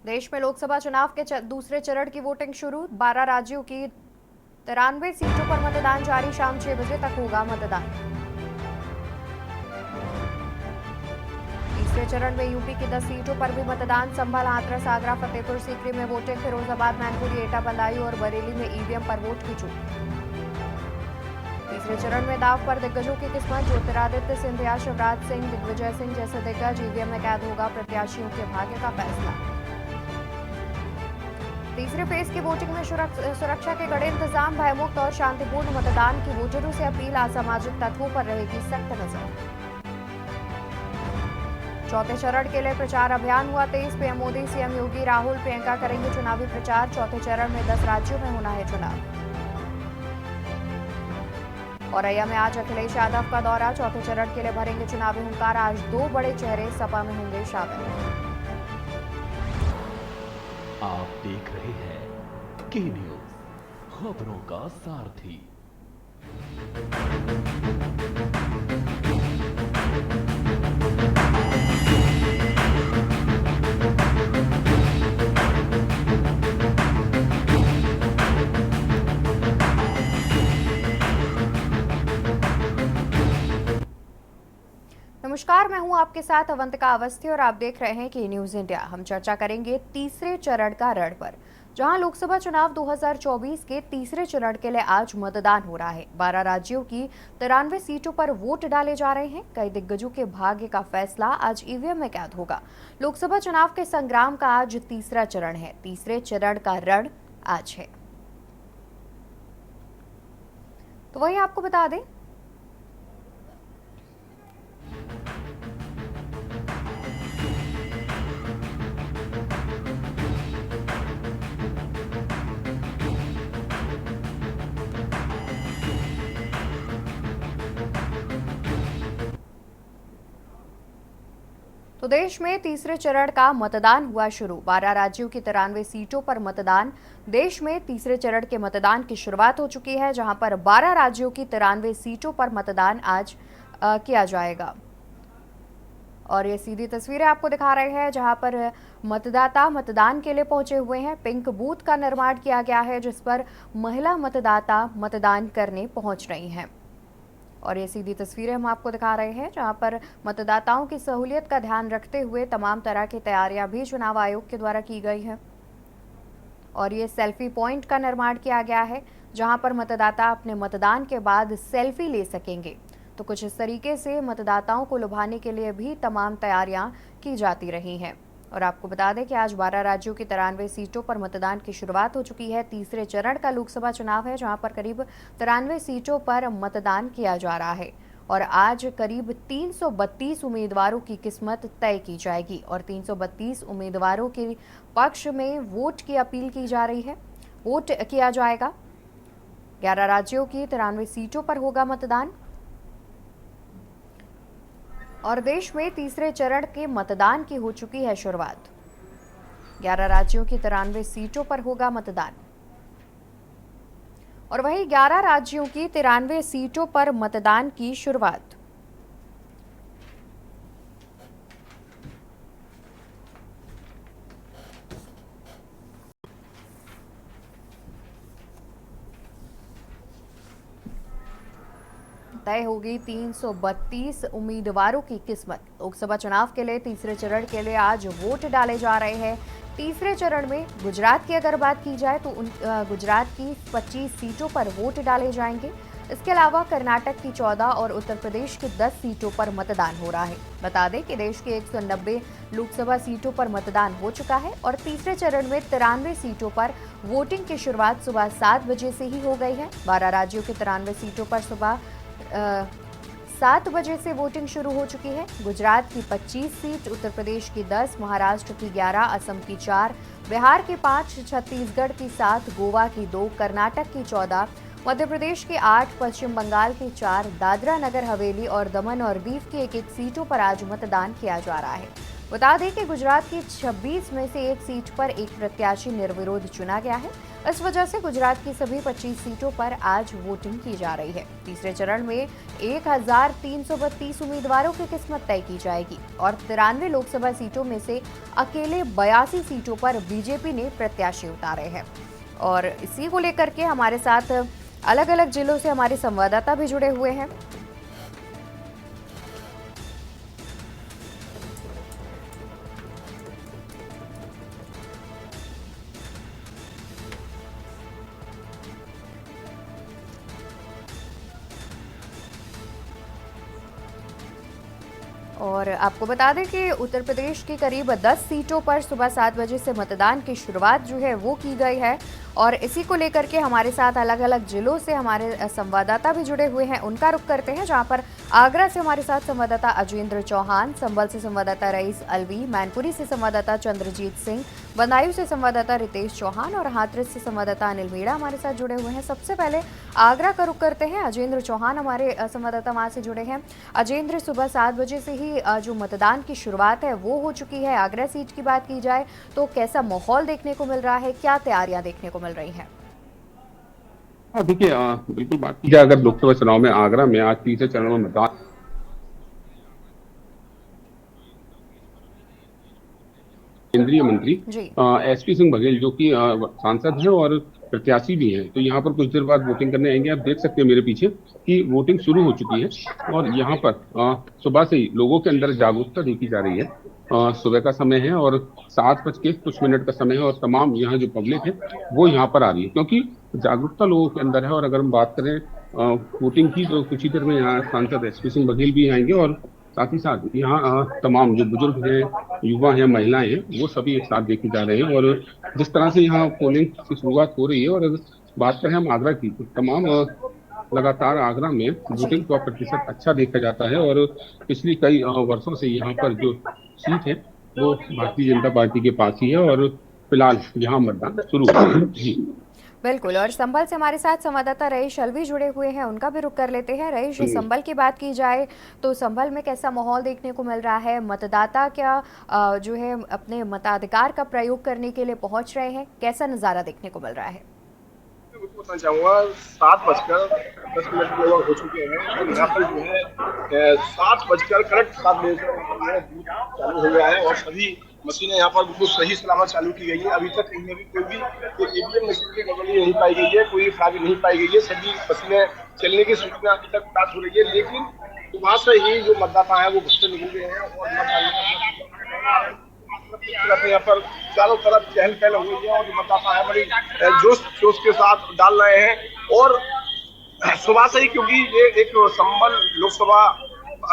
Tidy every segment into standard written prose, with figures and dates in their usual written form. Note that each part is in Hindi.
देश में लोकसभा चुनाव के दूसरे चरण की वोटिंग शुरू। 12 राज्यों की 93 सीटों पर मतदान जारी। शाम 6 बजे तक होगा मतदान। तीसरे चरण में यूपी की 10 सीटों पर भी मतदान। संभल, हाथरस, आगरा, फतेहपुर सीकरी में वोटिंग। फिरोजाबाद, मैनपुरी, एटा, बदायूं और बरेली में ईवीएम पर वोट की चूक। तीसरे चरण में दांव पर दिग्गजों की किस्मत। ज्योतिरादित्य सिंधिया, शिवराज सिंह, दिग्विजय सिंह जैसे दिग्गज। ईवीएम में कैद होगा प्रत्याशियों के भाग्य का फैसला। तीसरे फेज की वोटिंग में सुरक्षा के कड़े इंतजाम। भयमुक्त और शांतिपूर्ण मतदान की वोटरों से अपील। असामाजिक तत्वों पर रहेगी सख्त नजर। चौथे चरण के लिए प्रचार अभियान हुआ तेज। पीएम मोदी, सीएम योगी, राहुल, प्रियंका करेंगे चुनावी प्रचार। चौथे चरण में 10 राज्यों में होना है चुनाव। औरैया में आज अखिलेश यादव का दौरा। चौथे चरण के लिए भरेंगे चुनावी हुंकार। आज 2 बड़े चेहरे सपा में होंगे शामिल। आप देख रहे हैं के न्यूज, खबरों का सारथी। नमस्कार, मैं हूं आपके साथ अवंतिका अवस्थी और आप देख रहे हैं के न्यूज इंडिया। हम चर्चा करेंगे तीसरे चरण का रण पर, जहां लोकसभा चुनाव 2024 के तीसरे चरण के लिए आज मतदान हो रहा है। 12 राज्यों की 93 सीटों पर वोट डाले जा रहे हैं। कई दिग्गजों के भाग्य का फैसला आज ईवीएम में कैद होगा। लोकसभा चुनाव के संग्राम का आज तीसरा चरण है। तीसरे चरण का रण आज है। तो वही आपको बता दें, तो देश में तीसरे चरण का मतदान हुआ शुरू। 12 राज्यों की 93 सीटों पर मतदान। देश में तीसरे चरण के मतदान की शुरुआत हो चुकी है, जहां पर 12 राज्यों की 93 सीटों पर मतदान आज किया जाएगा। और ये सीधी तस्वीरें आपको दिखा रहे हैं, जहां पर मतदाता मतदान के लिए पहुंचे हुए हैं। पिंक बूथ का निर्माण किया गया है, जिस पर महिला मतदाता मतदान करने पहुंच रही हैं। और ये सीधी तस्वीरें हम आपको दिखा रहे हैं, जहां पर मतदाताओं की सहूलियत का ध्यान रखते हुए तमाम तरह की तैयारियां भी चुनाव आयोग के द्वारा की गई है। और ये सेल्फी पॉइंट का निर्माण किया गया है, जहां पर मतदाता अपने मतदान के बाद सेल्फी ले सकेंगे। तो कुछ इस तरीके से मतदाताओं को लुभाने के लिए भी तमाम तैयारियां की जाती रही हैं। और आपको बता दें कि आज 12 राज्यों की 93 सीटों पर मतदान की शुरुआत हो चुकी है। तीसरे चरण का लोकसभा चुनाव है, जहां पर करीब 93 सीटों पर मतदान किया जा रहा है। और आज करीब 332 उम्मीदवारों की किस्मत तय की जाएगी और 332 उम्मीदवारों के पक्ष में वोट की अपील की जा रही है। वोट किया जाएगा। 11 राज्यों की 93 सीटों पर होगा मतदान। और देश में तीसरे चरण के मतदान की हो चुकी है शुरुआत। 11 राज्यों की 93 सीटों पर होगा मतदान। और वहीं 11 राज्यों की 93 सीटों पर मतदान की शुरुआत। तय होगी 332 उम्मीदवारों की किस्मत। लोकसभा चुनाव के लिए तीसरे चरण के लिए आज वोट डाले जा रहे हैं। तीसरे चरण में गुजरात की अगर बात की जाए तो गुजरात की 25 सीटों पर वोट डाले जाएंगे। इसके अलावा कर्नाटक की 14 और उत्तर प्रदेश की 10 सीटों पर मतदान हो रहा है। बता दें कि देश की 190 लोकसभा सीटों पर मतदान हो चुका है और तीसरे चरण में 93 सीटों पर वोटिंग की शुरुआत सुबह 7 बजे से ही हो गई है। 12 राज्यों की 93 सीटों पर सुबह 7 बजे से वोटिंग शुरू हो चुकी है। गुजरात की 25 सीट, उत्तर प्रदेश की 10, महाराष्ट्र की 11, असम की 4, बिहार की 5, छत्तीसगढ़ की 7, गोवा की 2, कर्नाटक की 14, मध्य प्रदेश की 8, पश्चिम बंगाल की 4, दादरा नगर हवेली और दमन और दीव की 1-1 सीटों पर आज मतदान किया जा रहा है। बता दें कि गुजरात की 26 में से एक सीट पर एक प्रत्याशी निर्विरोध चुना गया है। इस वजह से गुजरात की सभी 25 सीटों पर आज वोटिंग की जा रही है। तीसरे चरण में 1332 उम्मीदवारों की किस्मत तय की जाएगी और 93 लोकसभा सीटों में से अकेले 82 सीटों पर बीजेपी ने प्रत्याशी उतारे हैं। और इसी को लेकर के हमारे साथ अलग अलग जिलों से हमारे संवाददाता भी जुड़े हुए हैं। और आपको बता दें कि उत्तर प्रदेश की करीब 10 सीटों पर सुबह 7 बजे से मतदान की शुरुआत जो है वो की गई है और इसी को लेकर के हमारे साथ अलग अलग जिलों से हमारे संवाददाता भी जुड़े हुए हैं। उनका रुख करते हैं, जहां पर आगरा से हमारे साथ संवाददाता अजेंद्र चौहान, संभल से संवाददाता रईस अलवी, मैनपुरी से संवाददाता चंद्रजीत सिंह, बदायूं से संवाददाता रितेश चौहान और हाथरस से संवाददाता अनिल मीणा हमारे साथ जुड़े हुए हैं। सबसे पहले आगरा का रुख करते हैं, अजेंद्र चौहान हमारे संवाददाता वहां से जुड़े हैं। अजेंद्र, सुबह 7 बजे से ही जो मतदान की शुरुआत है वो हो चुकी है। आगरा सीट की बात की जाए तो कैसा माहौल देखने को मिल रहा है, क्या तैयारियां देखने को मिल रही हैं? देखिए, बिल्कुल बात की जाए अगर लोकसभा चुनाव में आगरा में आज तीसरे चरण में मतदान केंद्रीय मंत्री एसपी सिंह बघेल जो कि सांसद हैं और प्रत्याशी भी हैं, तो यहाँ पर कुछ देर बाद वोटिंग करने आएंगे। आप देख सकते हैं मेरे पीछे कि वोटिंग शुरू हो चुकी है और यहाँ पर सुबह से ही लोगों के अंदर जागरूकता देखी जा रही है। सुबह का समय है और 7:00 का समय है और तमाम यहाँ जो पब्लिक है वो यहाँ पर आ रही है क्योंकि जागरूकता लोगों के अंदर है। और अगर हम बात करें वोटिंग की तो कुछ ही देर में यहाँ सांसद एसपी सिंह बघेल भी आएंगे और साथ ही साथ यहाँ तमाम जो बुजुर्ग हैं, युवा हैं, महिलाएं हैं, वो सभी एक साथ देखे जा रहे हैं। और जिस तरह से यहाँ पोलिंग की शुरुआत हो रही है और अगर बात करें हम आगरा की तो तमाम लगातार आगरा में वोटिंग का प्रतिशत अच्छा देखा जाता है और पिछली कई वर्षों से यहाँ पर जो सीट है वो भारतीय जनता पार्टी के पास ही है और फिलहाल यहाँ मतदान शुरू हो गया है। बिल्कुल, और संभल से हमारे साथ संवाददाता रईस अलवी जुड़े हुए हैं, उनका भी रुख कर लेते हैं। रईस, संभल की बात की जाए तो संभल में कैसा माहौल देखने को मिल रहा है? मतदाता क्या जो है अपने मताधिकार का प्रयोग करने के लिए पहुंच रहे हैं? कैसा नज़ारा देखने को मिल रहा है? बताना चाहूँगा 7:10 लगभग हो चुके हैं और यहाँ पर जो है 7:00 करेक्ट 7 बजे से चालू हो गया है और सभी मशीनें यहाँ पर बिल्कुल सही सलामत चालू की गई है। अभी तक इनमें भी कोई भी ईवीएम मशीन की गड़बड़ी नहीं पाई गई है, कोई खराबी नहीं पाई गई है। सभी मशीनें चलने की सूचना अभी तक प्राप्त हो रही है, लेकिन वहाँ से ही जो मतदाता है वो घर से निकल गए हैं और यहाँ पर चारों तरफ चहल पहल हो गई है और मतदाता है बड़ी जोश के साथ डाल रहे हैं। और सुबह से ही, क्योंकि ये एक संभल लोकसभा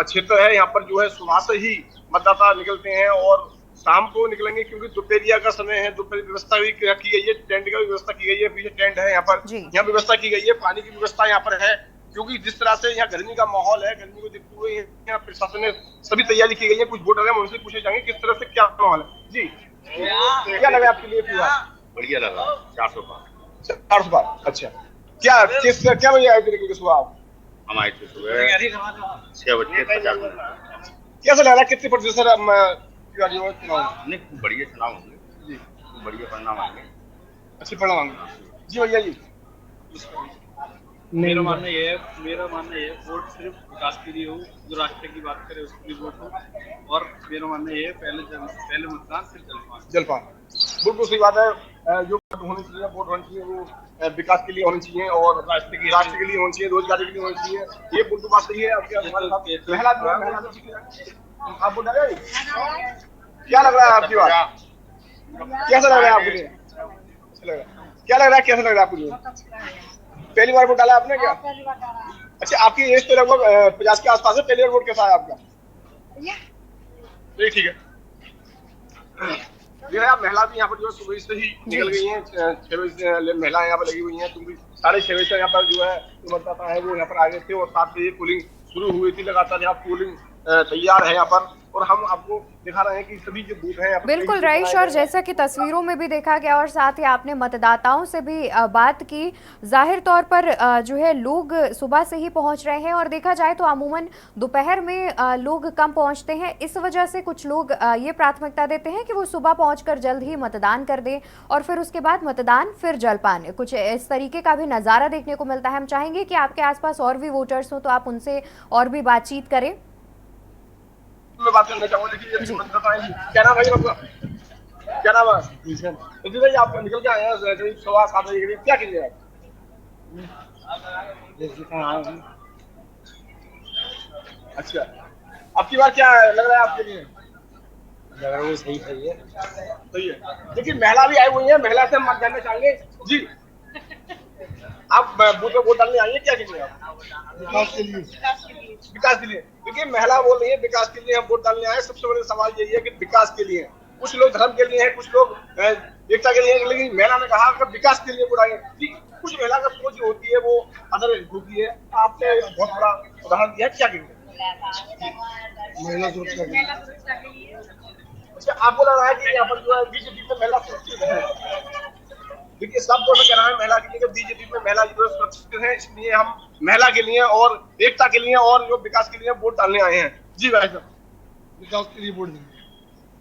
क्षेत्र है, यहाँ पर जो है सुबह से ही मतदाता निकलते हैं और शाम को निकलेंगे क्योंकि दोपहरिया का समय है। दोपहर व्यवस्था भी की गई है, टेंट की व्यवस्था की गई है, पीछे टेंट है यहाँ पर, यहाँ व्यवस्था की गई है, पानी की व्यवस्था यहाँ पर है क्योंकि जिस तरह से यहाँ गर्मी का माहौल है, गर्मी को देखते हुए यहाँ प्रशासन ने सभी तैयारी की गई है। कुछ वोटर हैं उनसे पूछे जाएंगे किस तरह से क्या माहौल है। जी, क्या लगा आपके लिए? पूरा बढ़िया लगा। 400 बार। अच्छा, क्या बजे आए थे सुबह आप? हम आए थे सुबह 6:50। कैसा लग रहा है? कितने प्रतिशत नहीं, बढ़िया चुनाव होंगे जी, बढ़िया परिणाम आएंगे, अच्छे परिणाम आएंगे। जी भैया जी, मेरा मानना ये है वोट सिर्फ विकास के लिए हो, जो राष्ट्र की बात करे उसके लिए वोट हो। और मेरा मानना ये है पहले मतदान फिर जलपान। बिल्कुल सही बात है। जो होनी चाहिए, वोट होनी चाहिए, वो विकास के लिए होनी चाहिए और राष्ट्र के लिए होनी चाहिए, रोजगार के लिए होनी चाहिए। ये बिल्कुल बात सही है। आपके आप वोट डाले? क्या लग रहा है आपकी बात? कैसा लग रहा है आपके लिए? क्या लग रहा है? कैसा लग रहा है आपको? पहली बार वोट डाला आपने क्या? अच्छा, आपकी एज तो लगभग 50 के आसपास है। पहली बार वोट कैसा है आपका? ठीक है। ये है महिला भी यहाँ पर जो है सुबह से ही निकल गई हैं। 6 बजे से महिलाएं यहाँ पर लगी हुई हैं क्योंकि 6:30 बजे से यहाँ पर जो है मतदाता है वो यहाँ पर आ गए थे और 7 बजे पोलिंग शुरू हुई थी। लगातार यहाँ पोलिंग तैयार है यहाँ पर और हम आपको दिखा रहे हैं कि सभी जो बूथ हैं बिल्कुल रईश, और जैसा कि तस्वीरों में भी देखा गया और साथ ही आपने मतदाताओं से भी बात की, जाहिर तौर पर जो है लोग सुबह से ही पहुंच रहे हैं और देखा जाए तो अमूमन दोपहर में लोग कम पहुंचते हैं। इस वजह से कुछ लोग ये प्राथमिकता देते हैं कि वो सुबह पहुंचकर जल्द ही मतदान कर दें और फिर उसके बाद मतदान फिर जलपान, कुछ इस तरीके का भी नज़ारा देखने को मिलता है। हम चाहेंगे कि आपके आसपास और भी वोटर्स हो तो आप उनसे और भी बातचीत करें। मैं बात करना चाहूंगा, देखिए क्या नाम है आपका? क्या नाम है? तो भाई आप निकल के आए हैं करीब 7:15 बजे के लिए, क्या कीजिए आप? अच्छा, आपकी बात क्या लग रहा है आपके लिए? लग रहा है वो सही है। सही है। देखिए महिला भी आई हुई है, महिला से मत जानना चाहेंगे जी। आप बूथ पे वोट डालने आइए, क्या कीजिए आप? विकास के लिए। विकास के लिए। देखिए महिला बोल रही है विकास के लिए हम वोट डालने आए। सबसे बड़ा सवाल यही है कि विकास के लिए, कुछ लोग धर्म के लिए हैं, कुछ लोग एकता के लिए हैं, लेकिन महिला ने कहा कि विकास के लिए वोट आए। कुछ महिला का सोच होती है वो अदर होती है। आपने बहुत बड़ा उदाहरण दिया, क्या कीजिए? महिला सोच का लिए। अच्छा, आपको लग रहा है कि यहाँ पर जो है बीजेपी में महिला सुरक्षित है? देखिए सब तो कहना है महिला के लिए, बीजेपी में महिला जो सुरक्षित है, इसलिए हम महिला के लिए और एकता के लिए और जो विकास के लिए वोट डालने आए हैं। जी भाई साहब, विकास के लिए वोट देंगे।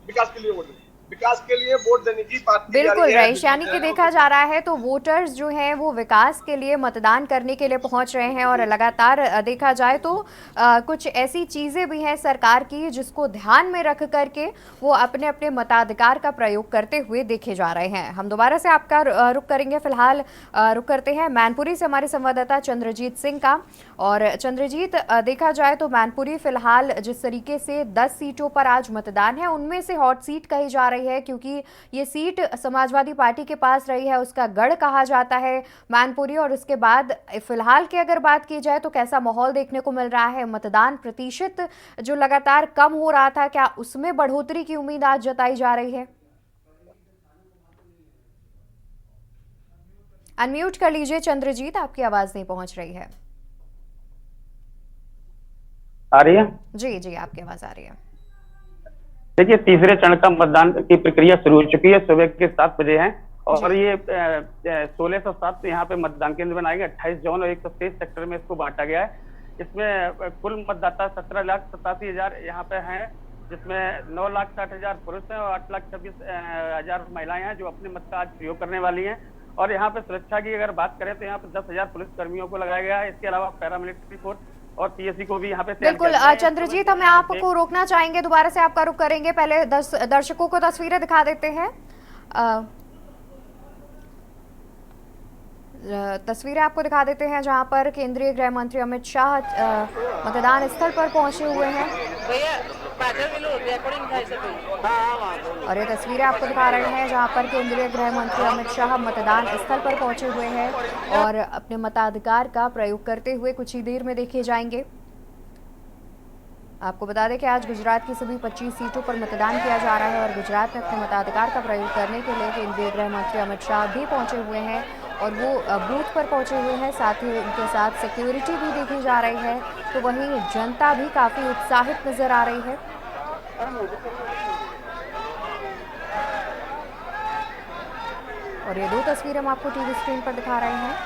विकास के लिए वोट देंगे, विकास के लिए वोट देने की बात बिल्कुल रईश, यानी कि देखा जा रहा है तो वोटर्स जो हैं वो विकास के लिए मतदान करने के लिए पहुंच रहे हैं और लगातार देखा जाए तो कुछ ऐसी चीज़ें भी हैं सरकार की जिसको ध्यान में रख करके वो अपने अपने मताधिकार का प्रयोग करते हुए देखे जा रहे हैं। हम दोबारा से आपका रुख करेंगे, फिलहाल रुख करते हैं मैनपुरी से हमारे संवाददाता चंद्रजीत सिंह का। और चंद्रजीत, देखा जाए तो मैनपुरी फिलहाल जिस तरीके से 10 सीटों पर आज मतदान है उनमें से हॉट सीट कही जा रही है, क्योंकि ये सीट समाजवादी पार्टी के पास रही है, उसका गढ़ कहा जाता है मैनपुरी। और उसके बाद फिलहाल की अगर बात की जाए तो कैसा माहौल देखने को मिल रहा है? मतदान प्रतिशत जो लगातार कम हो रहा था, क्या उसमें बढ़ोतरी की उम्मीद आज जताई जा रही है? अनम्यूट कर लीजिए चंद्रजीत, आपकी आवाज नहीं पहुंच रही है। आ रही है? जी जी, आपकी आवाज आ रही है। देखिए, तीसरे चरण का मतदान की प्रक्रिया शुरू हो चुकी है, सुबह के 7 बजे है और ये 1607 यहाँ पे मतदान केंद्र बनाए गए। 28 जोन और 123 सेक्टर में इसको बांटा गया है। इसमें कुल मतदाता 17,87,000 यहाँ पे हैं, जिसमें 9,60,000 पुरुष हैं और 8,26,000 महिलाएं हैं जो अपने मत का आज प्रयोग करने वाली हैं। और यहाँ पे सुरक्षा की अगर बात करें तो यहाँ पे 10,000 पुलिस कर्मियों को लगाया गया है। इसके अलावा पैरामिलिट्री फोर्स और पीएससी को भी यहाँ पे बिल्कुल चंद्रजीत, हमें आपको रोकना चाहेंगे, दोबारा से आपका रुख करेंगे। पहले दर्शकों को तस्वीरें दिखा देते हैं। तस्वीरें आपको दिखा देते हैं जहां पर केंद्रीय गृह मंत्री अमित शाह मतदान स्थल पर पहुंचे हुए हैं और ये तस्वीरें आपको दिखा रहे हैं जहां पर केंद्रीय गृह मंत्री अमित शाह मतदान स्थल पर पहुंचे हुए हैं और अपने मताधिकार का प्रयोग करते हुए कुछ ही देर में देखे जाएंगे। आपको बता दें कि आज गुजरात की सभी 25 सीटों पर मतदान किया जा रहा है और गुजरात में अपने मताधिकार का प्रयोग करने के लिए केंद्रीय गृह मंत्री अमित शाह भी पहुंचे हुए हैं और वो बूथ पर पहुंचे हुए हैं। साथ ही उनके साथ सिक्योरिटी भी देखी जा रही है, तो वहीं जनता भी काफ़ी उत्साहित नजर आ रही है। और ये दो तस्वीरें हम आपको टीवी स्क्रीन पर दिखा रहे हैं।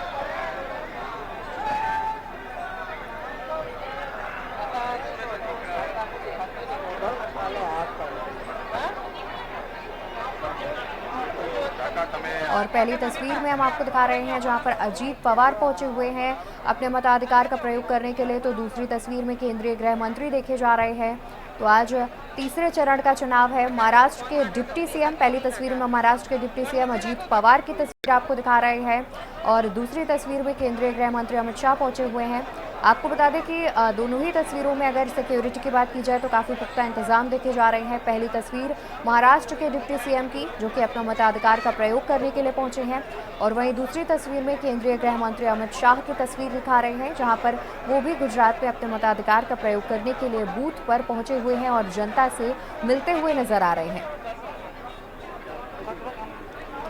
और पहली तस्वीर में हम आपको दिखा रहे हैं जहां पर अजीत पवार पहुंचे हुए हैं अपने मताधिकार का प्रयोग करने के लिए, तो दूसरी तस्वीर में केंद्रीय गृह मंत्री देखे जा रहे हैं। तो आज तीसरे चरण का चुनाव है। महाराष्ट्र के डिप्टी सीएम, पहली तस्वीर में महाराष्ट्र के डिप्टी सीएम अजीत पवार की तस्वीर आपको दिखा रहे हैं और दूसरी तस्वीर में केंद्रीय गृह मंत्री अमित शाह पहुंचे हुए हैं। आपको बता दें कि दोनों ही तस्वीरों में अगर सिक्योरिटी की बात की जाए तो काफ़ी पुख्ता इंतजाम देखे जा रहे हैं। पहली तस्वीर महाराष्ट्र के डिप्टी सीएम की जो कि अपना मताधिकार का प्रयोग करने के लिए पहुंचे हैं और वहीं दूसरी तस्वीर में केंद्रीय गृह मंत्री अमित शाह की तस्वीर दिखा रहे हैं जहां पर वो भी गुजरात में अपने मताधिकार का प्रयोग करने के लिए बूथ पर पहुंचे हुए हैं और जनता से मिलते हुए नजर आ रहे हैं।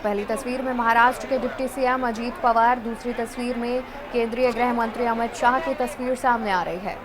पहली तस्वीर में महाराष्ट्र के डिप्टी सीएम अजीत पवार, दूसरी तस्वीर में केंद्रीय गृह मंत्री अमित शाह की तस्वीर सामने आ रही है।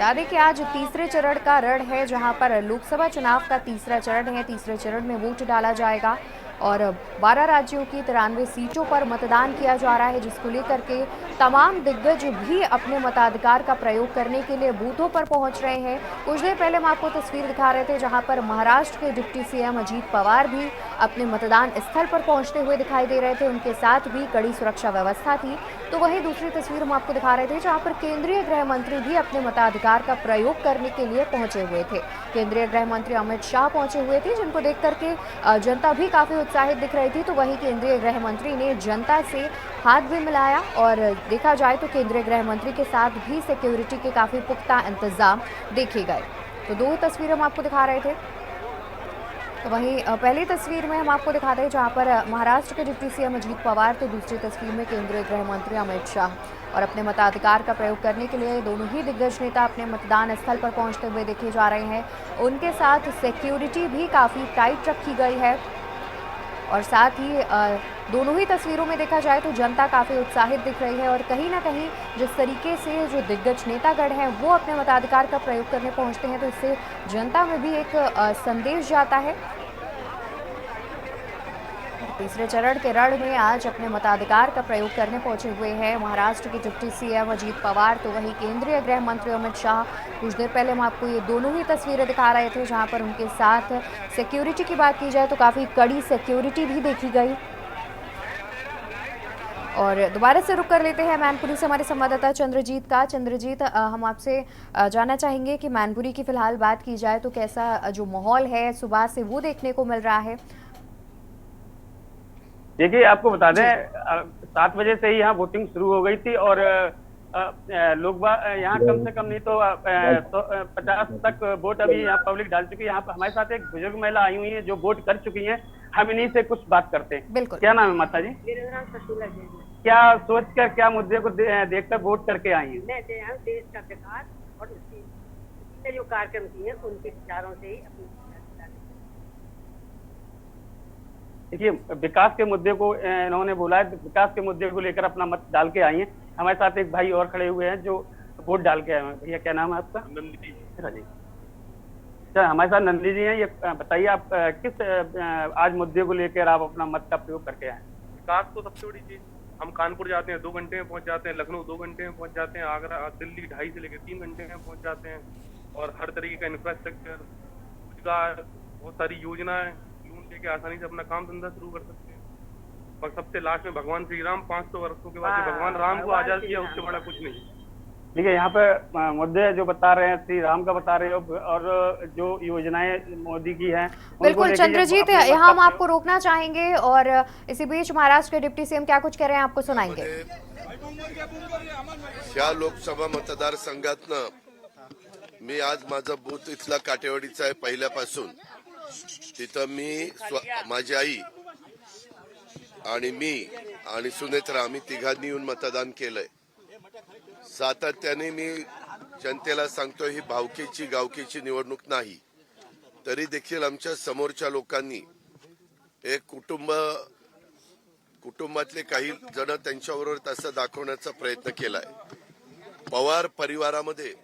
बता दें कि आज तीसरे चरण का रण है, जहां पर लोकसभा चुनाव का तीसरा चरण है। तीसरे चरण में वोट डाला जाएगा और 12 राज्यों की 93 सीटों पर मतदान किया जा रहा है, जिसको लेकर के तमाम दिग्गज भी अपने मताधिकार का प्रयोग करने के लिए बूथों पर पहुंच रहे हैं। कुछ देर पहले हम आपको तस्वीर दिखा रहे थे जहां पर महाराष्ट्र के डिप्टी सीएम अजीत पवार भी अपने मतदान स्थल पर पहुंचते हुए दिखाई दे रहे थे। उनके साथ भी कड़ी सुरक्षा व्यवस्था थी। तो वहीं दूसरी तस्वीर हम आपको दिखा रहे थे जहां पर केंद्रीय गृह मंत्री भी अपने मताधिकार का प्रयोग करने के लिए पहुंचे हुए थे। केंद्रीय गृह मंत्री अमित शाह पहुंचे हुए थे, जिनको देख करके जनता भी काफी उत्साहित दिख रही थी। तो वहीं केंद्रीय गृह मंत्री ने जनता से हाथ भी मिलाया और देखा जाए तो केंद्रीय गृह मंत्री के साथ भी सिक्योरिटी के काफी पुख्ता इंतजाम देखे गए। तो दो तस्वीरें हम आपको दिखा रहे थे। तो वहीं पहली तस्वीर में हम आपको दिखाते हैं जहां पर महाराष्ट्र के डिप्टी सीएम अजीत पवार, तो दूसरी तस्वीर में केंद्रीय गृह मंत्री अमित शाह। और अपने मताधिकार का प्रयोग करने के लिए दोनों ही दिग्गज नेता अपने मतदान स्थल पर पहुंचते हुए देखे जा रहे हैं। उनके साथ सिक्योरिटी भी काफ़ी टाइट रखी गई है और साथ ही दोनों ही तस्वीरों में देखा जाए तो जनता काफ़ी उत्साहित दिख रही है और कहीं ना कहीं जिस तरीके से जो दिग्गज नेतागण हैं वो अपने मताधिकार का प्रयोग करने पहुंचते हैं, तो इससे जनता में भी एक संदेश जाता है। तीसरे चरण के रण में आज अपने मताधिकार का प्रयोग करने पहुंचे हुए हैं महाराष्ट्र के डिप्टी सीएम अजीत पवार। तो वहीं केंद्रीय गृह मंत्री अमित शाह, कुछ देर पहले हम आपको ये दोनों ही तस्वीरें दिखा रहे थे जहां पर उनके साथ सिक्योरिटी की बात की जाए तो काफ़ी कड़ी सिक्योरिटी भी देखी गई। और दोबारा से रुक कर लेते हैं मैनपुरी से हमारे संवाददाता चंद्रजीत का। चंद्रजीत, हम आपसे जानना चाहेंगे कि मैनपुरी की फिलहाल बात की जाए तो कैसा जो माहौल है सुबह से वो देखने को मिल रहा है? देखिए, आपको बता दें 7 बजे से ही यहाँ वोटिंग शुरू हो गई थी और लोग यहाँ कम से कम नहीं तो 50 तक वोट अभी यहाँ पब्लिक डाल चुकी है। यहाँ पर हमारे साथ एक बुजुर्ग महिला आई हुई है जो वोट कर चुकी हैं। हम इन्हीं से कुछ बात करते हैं। बिल्कुल। क्या नाम है माता जी? मेरा नाम ससुला जी। क्या सोचकर, क्या मुद्दे को देखकर वोट करके आई हैं? मैं देश का विकास और उसकी जो कार्यक्रम किए हैं उनके विचारों से ही अपनी। देखिए, विकास के मुद्दे को इन्होंने बोला है, विकास के मुद्दे को लेकर अपना मत डाल के आई हैं। हमारे साथ एक भाई और खड़े हुए हैं जो वोट डाल के आए हैं। भैया, क्या नाम है आपका? नंदी जी। अच्छा, हमारे साथ नंदी जी हैं। ये बताइए, आप किस आज मुद्दे को लेकर आप अपना मत का प्रयोग करके आए? विकास तो सबसे बड़ी चीज। हम कानपुर जाते हैं 2 घंटे में पहुंच जाते हैं, लखनऊ 2 घंटे में पहुंच जाते हैं, आगरा दिल्ली 2.5 से लेकर 3 घंटे में पहुंच जाते हैं। और हर तरीके का इंफ्रास्ट्रक्चर, रोजगार, बहुत सारी योजनाएं के आसानी से अपना काम धंधा शुरू कर सकते हैं। और सबसे लास्ट में भगवान श्री राम 500 वर्षों के बाद भगवान राम को आजाद किया, उससे बड़ा कुछ नहीं। देखिए, यहाँ पे मुद्दे जो बता रहे हैं श्री राम का बता रहे हो और जो योजनाएं मोदी की हैं। बिल्कुल चंद्रजीत, यहाँ हम आपको रोकना चाहेंगे और इसी बीच महाराष्ट्र के डिप्टी सीएम क्या कुछ कह रहे हैं आपको सुनाएंगे। या लोकसभा मतदारसंघातनं मी आज माझा बूथ इथला काटेवाडीचा आहे पहिल्यापासून। तिथं मी माझी आई आणि मी आणि सुनेत्रा आम्ही तिघांनी येऊन मतदान केलंय। सातत्याने मी जनतेला सांगतो ही भावकीची गावकीची निवडणूक नाही, तरी देखील आमच्या समोरच्या लोकांनी एक कुटुंबातले काही जण त्यांच्याबरोबर तसं दाखवण्याचा प्रयत्न केलाय। पवार परिवारामध्ये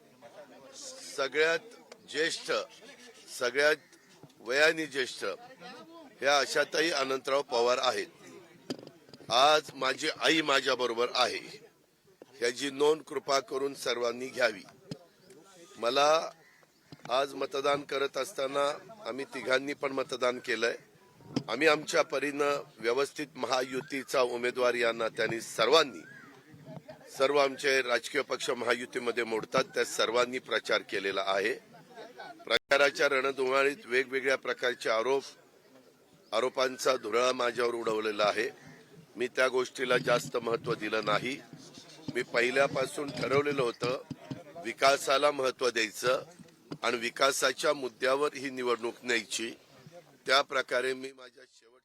सगळ्यात ज्येष्ठ, सगळ्यात वयाने ज्येष्ठ ह्या आशाताई अनंतराव पवार आहेत। आज माझी आई माझ्या बरोबर आहे, ह्याची नोंद कृपा करून सर्वांनी घ्यावी। मला आज मतदान करत असताना आम्ही तिघांनी पण मतदान केलंय। आम्ही आमच्या परीनं व्यवस्थित महायुतीचा उमेदवार या नात्याने सर्व आमचे राजकीय पक्ष महायुतीमध्ये मोडतात त्या सर्वांनी प्रचार केलेला आहे। प्रचाराच्या रणधुमाळीत वेगवेगळ्या प्रकारचे आरोपांचा धुरळा माझ्यावर उडवलेला आहे। मी त्या गोष्टीला जास्त महत्व दिलं नाही। मी पहिल्यापासून ठरवलेलं होतं विकासाला महत्व द्यायचं आणि विकासाच्या मुद्द्यावर ही निवडणूक न्यायची। त्या प्रकारे मी माझ्या शेवट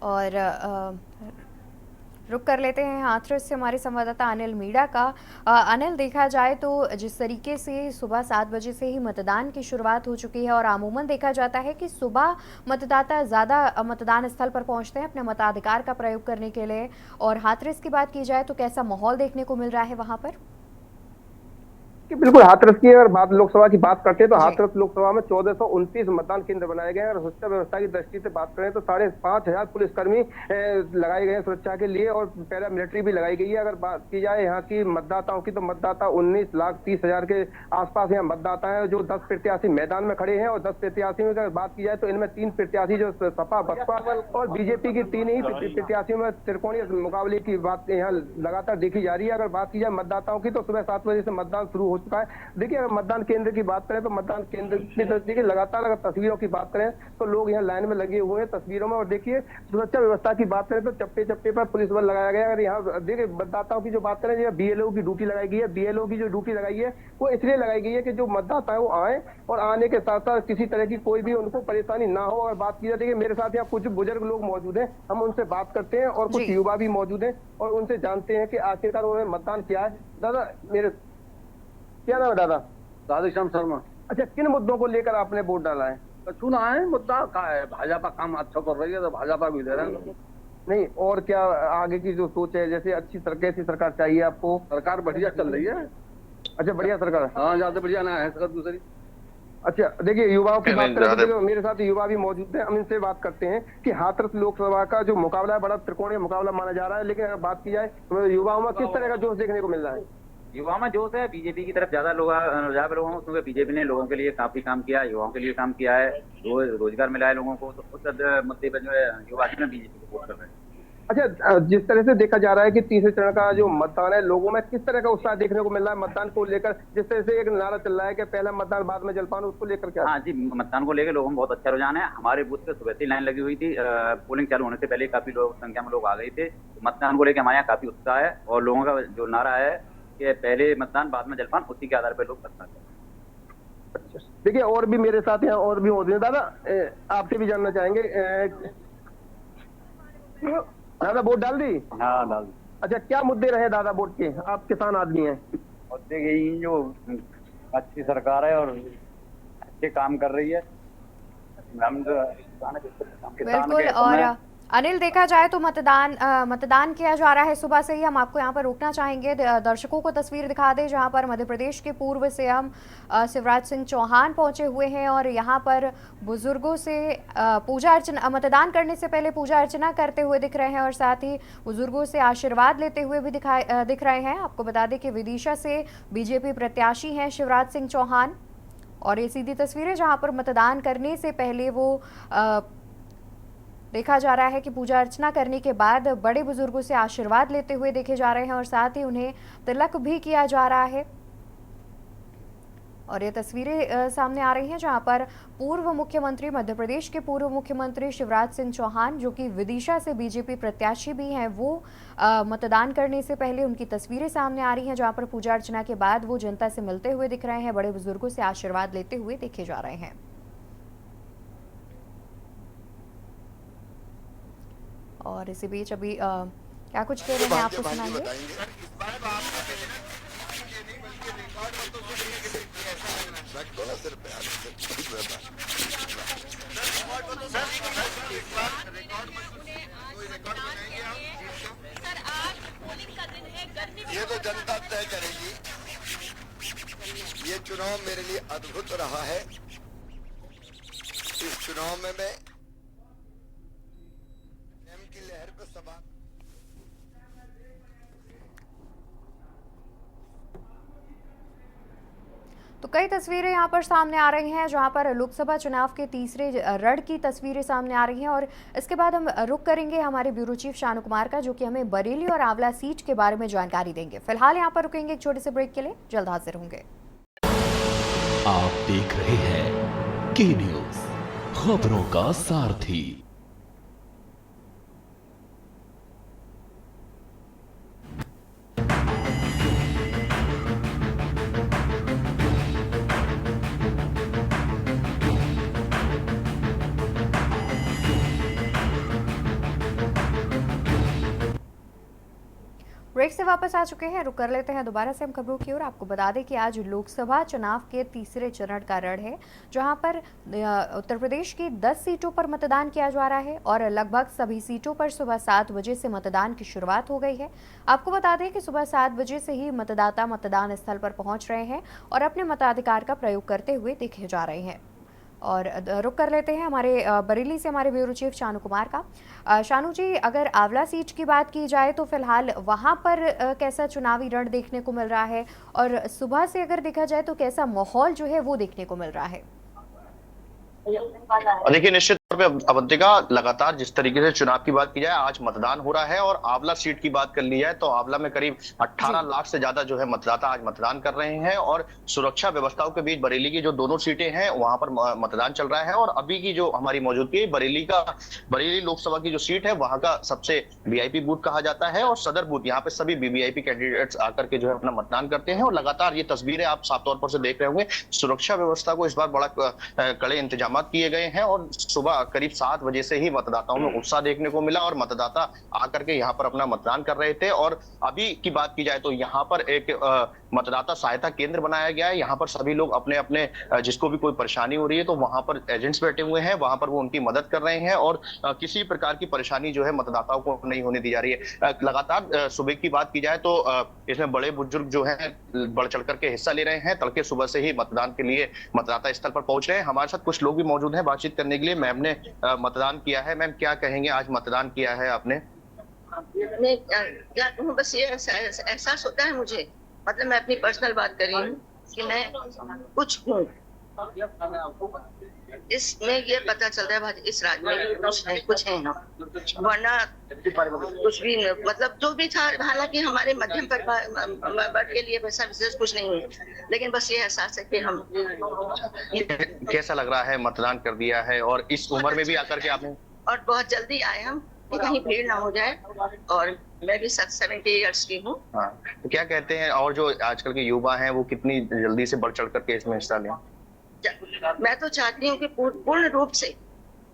और रुक कर लेते हैं हाथरस से हमारे संवाददाता अनिल मीणा का। अनिल, देखा जाए तो जिस तरीके से सुबह 7 बजे से ही मतदान की शुरुआत हो चुकी है और अमूमन देखा जाता है कि सुबह मतदाता ज़्यादा मतदान स्थल पर पहुंचते हैं अपने मताधिकार का प्रयोग करने के लिए, और हाथरस की बात की जाए तो कैसा माहौल देखने को मिल रहा है वहां पर? कि बिल्कुल हाथरस की अगर बात लोकसभा की बात करते हैं तो हाथरस लोकसभा में 1429 मतदान केंद्र बनाए गए हैं और सुरक्षा व्यवस्था की दृष्टि से बात करें तो 5,500 पुलिसकर्मी लगाए गए हैं सुरक्षा के लिए और पैरा मिलिट्री भी लगाई गई है। अगर बात की जाए यहाँ की मतदाताओं की तो मतदाता 19,30,000 के आसपास यहाँ मतदाता है जो 10 प्रत्याशी मैदान में खड़े हैं और 10 प्रत्याशी में अगर बात की जाए तो इनमें 3 प्रत्याशी जो सपा बसपा और बीजेपी की 3 ही प्रत्याशियों में त्रिकोणीय मुकाबले की बात यहाँ लगातार देखी जा रही है। अगर बात की जाए मतदाताओं की तो सुबह 7 बजे से मतदान शुरू हो चुका है। देखिए अगर मतदान केंद्र की बात करें तो मतदान केंद्र की लगातार अगर तस्वीरों की बात करें तो लोग यहाँ लाइन में लगे हुए हैं तस्वीरों में। और देखिए सुरक्षा व्यवस्था की बात करें तो चप्पे चप्पे पर पुलिस बल लगाया गया है। अगर यहाँ देखिए मतदाताओं की जो बात करें बीएलओ की ड्यूटी लगाई गई है। बीएलओ की जो ड्यूटी लगाई है वो इसलिए लगाई गई है कि जो मतदाता है वो आए और आने के साथ साथ किसी तरह की कोई भी उनको परेशानी ना हो। और बात की जाए देखिए मेरे साथ यहाँ कुछ बुजुर्ग लोग मौजूद हैं, हम उनसे बात करते हैं और कुछ युवा भी मौजूद हैं और उनसे जानते हैं कि आखिरकार उन्होंने मतदान किया है। दादा मेरे क्या नाम है? दादा राधेश्याम शर्मा। अच्छा, किन मुद्दों को लेकर आपने वोट डाला है? चुना है मुद्दा का है, भाजपा काम अच्छा कर रही है तो भाजपा भी दे रहे हैं। नहीं, और क्या आगे की जो सोच है, जैसे अच्छी कैसी सरकार चाहिए आपको? सरकार बढ़िया चल रही है। अच्छा, बढ़िया सरकार। हाँ, ज्यादा बढ़िया ना है सरकार दूसरी। अच्छा, देखिए युवाओं की बात करें तो मेरे साथ युवा भी मौजूद हैं, हम इनसे बात करते हैं कि हाथरस लोकसभा का जो मुकाबला है बड़ा त्रिकोणीय मुकाबला माना जा रहा है, लेकिन अगर बात की जाए तो युवाओं में किस तरह का जोश देखने को मिल रहा है? युवाओं में जोश है, बीजेपी की तरफ ज्यादा लोग हैं क्योंकि बीजेपी ने लोगों के लिए काफी काम किया है, युवाओं के लिए काम किया है, रोजगार मिला है लोगों को, तो उस मुद्दे पर जो है युवा बीजेपी को वोट कर रहे हैं। अच्छा, जिस तरह से देखा जा रहा है कि तीसरे चरण का जो मतदान है लोगों में किस तरह का उत्साह देखने को मिल रहा है मतदान को लेकर? जिस तरह से एक नारा चल रहा है कि पहला मतदान बाद में जलपान, उसको लेकर क्या? हाँ जी, मतदान को लेकर लोगों में बहुत अच्छा रुझान है। हमारे बूथ पे सुबह से लाइन लगी हुई थी, पोलिंग चालू होने से पहले काफी संख्या में लोग आ गए थे। मतदान को लेकर हमारे यहाँ काफी उत्साह है और लोगों का जो नारा है कि पहले मतदान बाद में जलपान, उसी के आधार पर लोग मतदान करते हैं। अच्छा, देखिए और भी मेरे साथ यहाँ और भी मौजूद हैं। दादा आपसे भी जानना चाहेंगे, दादा वोट डाल दी? हाँ, डाल दी। अच्छा, क्या मुद्दे रहे दादा वोट के? आप किसान आदमी हैं। मुद्दे यही जो अच्छी सरकार है और अच्छे काम कर रही है, हम बिल्कुल। और अनिल, देखा जाए तो मतदान किया जा रहा है सुबह से ही। हम आपको यहाँ पर रोकना चाहेंगे, दर्शकों को तस्वीर दिखा दें जहाँ पर मध्य प्रदेश के पूर्व सीएम शिवराज सिंह चौहान पहुंचे हुए हैं और यहाँ पर बुजुर्गों से पूजा अर्चना, मतदान करने से पहले पूजा अर्चना करते हुए दिख रहे हैं और साथ ही बुजुर्गों से आशीर्वाद लेते हुए भी दिख रहे हैं। आपको बता दें कि विदिशा से बीजेपी प्रत्याशी हैं शिवराज सिंह चौहान, और ये सीधी तस्वीरें जहाँ पर मतदान करने से पहले वो देखा जा रहा है कि पूजा अर्चना करने के बाद बड़े बुजुर्गों से आशीर्वाद लेते हुए देखे जा रहे हैं और साथ ही उन्हें तिलक भी किया जा रहा है। और ये तस्वीरें सामने आ रही हैं जहां पर पूर्व मुख्यमंत्री, मध्य प्रदेश के पूर्व मुख्यमंत्री शिवराज सिंह चौहान, जो कि विदिशा से बीजेपी प्रत्याशी भी हैं, वो मतदान करने से पहले उनकी तस्वीरें सामने आ रही हैं जहां पर पूजा अर्चना के बाद वो जनता से मिलते हुए दिख रहे हैं, बड़े बुजुर्गों से आशीर्वाद लेते हुए देखे जा रहे हैं। और इसी बीच अभी क्या कुछ कह रहे हैं आपको सुनाएंगे। ये तो जनता तय करेगी। ये चुनाव मेरे लिए अद्भुत रहा है। इस चुनाव में मैं की लहर पर सवार। तो कई तस्वीरें यहाँ पर सामने आ रही हैं जहाँ पर लोकसभा चुनाव के तीसरे रण की तस्वीरें सामने आ रही हैं, और इसके बाद हम रुक करेंगे हमारे ब्यूरो चीफ शानू कुमार का, जो कि हमें बरेली और आंवला सीट के बारे में जानकारी देंगे। फिलहाल यहाँ पर रुकेंगे एक छोटे से ब्रेक के लिए, जल्द हाजिर होंगे। आप देख रहे हैं के न्यूज, खबरों का सारथी। ब्रेक से वापस आ चुके हैं। रुक कर लेते हैं दोबारा से हम खबरों की ओर। आपको बता दें कि आज लोकसभा चुनाव के तीसरे चरण का रण है, जहां पर उत्तर प्रदेश की 10 सीटों पर मतदान किया जा रहा है और लगभग सभी सीटों पर सुबह 7 बजे से मतदान की शुरुआत हो गई है। आपको बता दें कि सुबह 7 बजे से ही मतदाता मतदान स्थल पर पहुंच रहे हैं और अपने मताधिकार का प्रयोग करते हुए देखे जा रहे हैं। और रुक कर लेते हैं हमारे बरेली से हमारे ब्यूरो चीफ शानू कुमार का। शानू जी, अगर आंवला सीट की बात की जाए तो फिलहाल वहां पर कैसा चुनावी रण देखने को मिल रहा है, और सुबह से अगर देखा जाए तो कैसा माहौल जो है वो देखने को मिल रहा है? देखिए, निश्चित तौर पे अवंतिका, लगातार जिस तरीके से चुनाव की बात की जाए, आज मतदान हो रहा है और आंवला सीट की बात कर ली जाए तो आंवला में करीब 18 लाख से ज्यादा जो है मतदाता आज मतदान कर रहे हैं और सुरक्षा व्यवस्थाओं के बीच बरेली की जो दोनों सीटें हैं वहां पर मतदान चल रहा है। और अभी की जो हमारी मौजूदगी बरेली लोकसभा की जो सीट है वहां का सबसे वीआईपी बूथ कहा जाता है और सदर बूथ, यहाँ पे सभी वीवीआईपी कैंडिडेट्स आकर के जो है अपना मतदान करते हैं। और लगातार ये तस्वीरें आप साफ तौर पर से देख रहे होंगे। सुरक्षा व्यवस्था को इस बार बड़ा कड़े इंतजाम किए गए हैं और सुबह करीब 7 बजे से ही मतदाताओं में उत्साह देखने को मिला और मतदाता आकर के यहाँ पर अपना मतदान कर रहे थे। और अभी की बात की जाए तो यहाँ पर एक मतदाता सहायता केंद्र बनाया गया है। यहाँ पर सभी लोग अपने अपने जिसको भी कोई परेशानी हो रही है तो वहां पर एजेंट्स बैठे हुए हैं, वहां पर वो उनकी मदद कर रहे हैं और किसी प्रकार की परेशानी जो है मतदाताओं को नहीं होने दी जा रही है। लगातार सुबह की बात की जाए तो इसमें बड़े बुजुर्ग जो है बढ़ चढ़ करके हिस्सा ले रहे हैं। तड़के सुबह से ही मतदान के लिए मतदाता स्थल पर पहुंच रहे हैं। हमारे साथ कुछ लोग भी मौजूद हैं बातचीत करने के लिए। मैम ने मतदान किया है। मैम, क्या कहेंगे, आज मतदान किया है आपने? मैं क्या कहूँ, बस ये एहसास होता है मुझे, मतलब मैं अपनी पर्सनल बात कर रही हूँ कि मैं कुछ हूँ। इसमें ये पता चलता है भाई इस राज्य में कुछ है ना, वरना कुछ भी मतलब जो भी था। हालांकि हमारे मध्यम वर्ग के लिए वैसा विशेष कुछ नहीं है, लेकिन बस ये एहसास है कि हम। कैसा लग रहा है, मतदान कर दिया है और इस उम्र में भी आकर के आपने? और बहुत जल्दी आए हम कि कहीं भीड़ ना हो जाए, और मैं भी 70 इयर्स की हूँ। हाँ, तो क्या कहते हैं, और जो आजकल के युवा हैं वो कितनी जल्दी से बढ़ चढ़ करके इसमें हिस्सा लें? मैं तो चाहती हूँ कि पूर्ण रूप से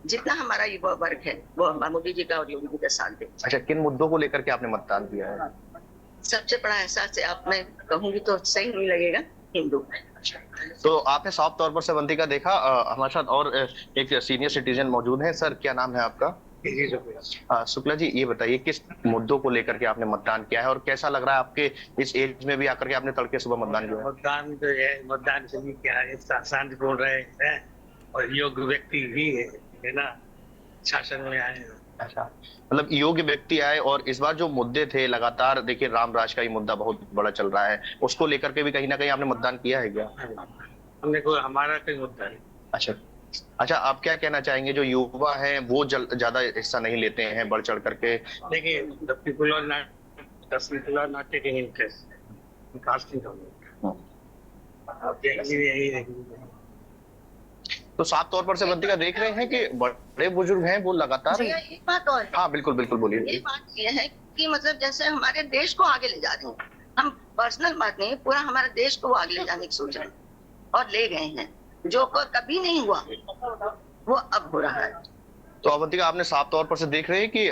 जितना हमारा युवा वर्ग है वो मोदी जी का और योगी जी का साथ दे। अच्छा, किन मुद्दों को लेकर के आपने मतदान किया है? सबसे बड़ा एहसास है, आप मैं कहूँगी तो सही नहीं लगेगा, हिंदू। तो आपने साफ तौर पर से अवंतिका देखा। हमारे साथ और एक सीनियर सिटीजन मौजूद है। सर, क्या नाम है आपका? शुक्ला जी, ये बताइए किस मुद्दों को लेकर के आपने मतदान किया है और कैसा लग रहा है आपके इस एज में भी आकर के आपने तड़के सुबह मतदान किया? मतदान तो है, मतदान से भी क्या है, शांतिपूर्ण रहे हैं और योग्य व्यक्ति भी है ना शासन में आए। अच्छा, मतलब योग्य व्यक्ति आए। और इस बार जो मुद्दे थे, लगातार देखिए राम राज का ही मुद्दा बहुत बड़ा चल रहा है, उसको लेकर के भी कहीं ना कहीं आपने मतदान किया है क्या? हमने कोई हमारा कोई मुद्दा नहीं। अच्छा, आप क्या कहना चाहेंगे, जो युवा हैं वो ज्यादा हिस्सा नहीं लेते हैं बढ़ चढ़ करके? देखिए, the people are not taking interest in casting of vote. तो साफ तौर पर से अवंतिका देख रहे हैं कि बड़े बुजुर्ग हैं वो लगातार। एक बात और, हाँ बिल्कुल बिल्कुल बोलिए। ये बात ये है कि मतलब जैसे हमारे देश को आगे ले जा रहे हैं, हम पर्सनल बात नहीं, पूरा हमारे देश को आगे ले जाने की सोच रहे हैं और ले गए हैं, जो कभी नहीं हुआ वो अब हो रहा है। तो अवंतिका, आपने साफ तौर पर से देख रहे हैं कि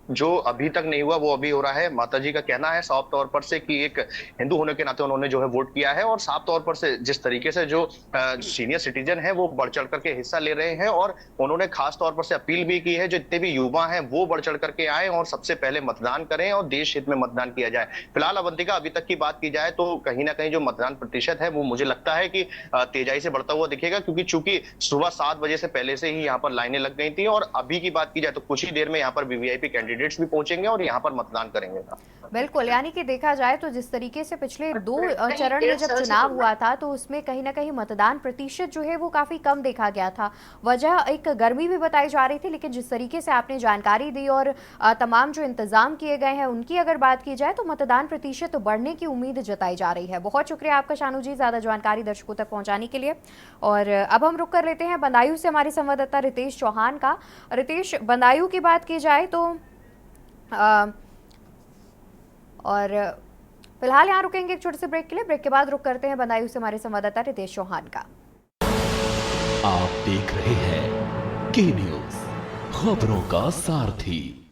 जो अभी तक नहीं हुआ वो अभी हो रहा है। माता जी का कहना है साफ तौर पर से कि एक हिंदू होने के नाते उन्होंने जो है वोट किया है और साफ तौर पर से जिस तरीके से जो सीनियर सिटीजन है वो बढ़ चढ़ करके हिस्सा ले रहे हैं और उन्होंने खास तौर पर से अपील भी की है जितने भी युवा हैं वो बढ़ चढ़ करके आए और सबसे पहले मतदान करें और देश हित में मतदान किया जाए। फिलहाल अवंतिका, अभी तक की बात की जाए तो कहीं ना कहीं जो मतदान प्रतिशत है वो मुझे लगता है कि तेजाई से बढ़ता हुआ दिखेगा, क्योंकि चूंकि सुबह 7 बजे से पहले से ही यहाँ पर लाइनें लग गई थी और अभी की बात की जाए तो कुछ ही देर में यहाँ पर वीवीआईपी कैंडिडेट्स भी पहुंचेंगे और यहाँ पर मतदान करेंगे। बिल्कुल, यानी कि देखा जाए तो जिस तरीके से पिछले 2 चरण में जब चुनाव हुआ था तो उसमें कहीं ना कहीं मतदान प्रतिशत जो है वो काफी कम देखा गया था। वजह एक गर्मी भी बताई जा रही थी, लेकिन जिस तरीके से आपने जानकारी दी और तमाम जो इंतजाम किए गए हैं उनकी अगर बात की जाए तो मतदान प्रतिशत बढ़ने की उम्मीद जताई जा रही है। बहुत शुक्रिया आपका शानू जी, ज्यादा जानकारी दर्शकों तक पहुंचाने के लिए। और अब हम रुक कर लेते हैं बदायूं से हमारे संवाददाता रितेश चौहान का। रितेश, बदायूं की बात की जाए तो और फिलहाल यहाँ रुकेंगे एक छोटे से ब्रेक के लिए। ब्रेक के बाद रुक करते हैं बदायूं से हमारे संवाददाता रितेश चौहान का। आप देख रहे हैं के न्यूज़, खबरों का सारथी।